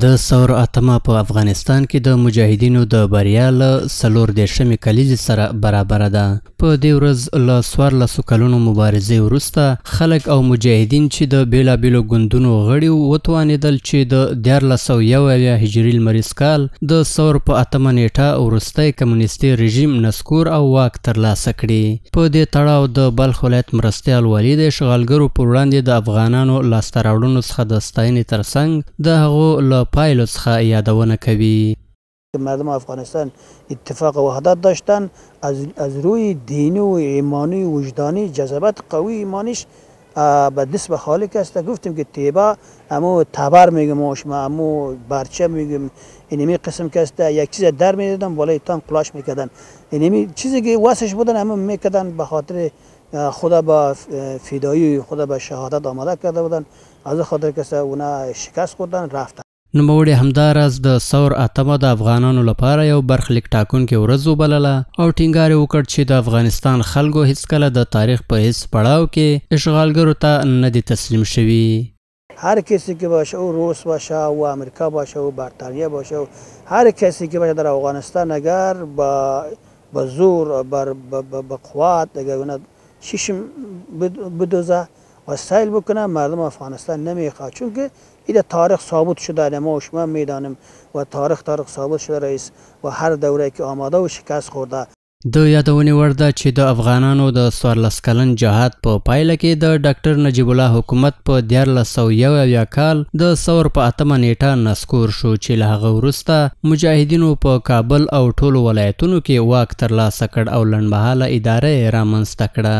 د ثور اتمه په افغانستان کې د مجاهدینو د بریا له 14 کلیزې سره برابره ده. په دې ورځ له 14 کلونو مبارزې وروسته خلک او مجاهدین چې د بیلابیلو ګوندونو غړي وتوانېدل چې د 1401 هجري لمریز کال د ثور په اتمه نیټه وروستی کمونیستي رژیم نسکور او واک ترلاسه کړي. په دې تړاو د بلخ ولایت مرستیال والي د اشغالګرو پر وړاندې د افغانانو لاسته راوړنو څخه د ستاینې ترڅنګ د هغو له پایلو څخه یادونه کوي. مردم افغانستان اتفاق و وحدت داشتن، از روی دینی و ایمانی و وجدانی جذبت قوی ایمانیش به نسب خالق است. گفتیم که تیبا امو تبر میگم ما امو برچه میگم اینمی قسم که است یک چیز در میدادن بالای تان کلاش میکردن، اینمی چیزی که واسش بودن همه میکردن به خاطر خدا با فدایی خدا به شهادت آماده کرده بودن، از خاطر که اونا شکست خوردن رفتن. نوموړي همداراز د ثور اتمه د افغانانو لپاره یو برخلیک ټاکونکې ورځ وبلله او ټینګار یې وکړ چې د افغانستان خلکو هیڅکله د تاریخ په هیڅ پړاو کې اشغالګرو ته نه دي تسلیم شوي. هر کسی که باشه، او روس باشه و امریکا باشه و بریتانیا باشه و هر کسی که باشه در افغانستان اگر با زور با قوت اگر اونا شیشم بدوزه و سیل بکنه مردم افغانستان نمیخواد، چون که این تاریخ ثابت شده، ما و شما میدانیم و تاریخ ثابت شده رئیس و هر دوره که آماده و شکست خورده. د یادونې وړ ده چې د افغانانو د 14 کلن جهاد په پایله کې د ډاکټر نجیب الله حکومت په 1401 کال د ثور په اتمه نیټه نسکور شو چې له هغه وروسته مجاهدینو په کابل او ټولو ولایتونو کې واک ترلاسه کړ او لنډمهاله اداره یې رامنځته کړه.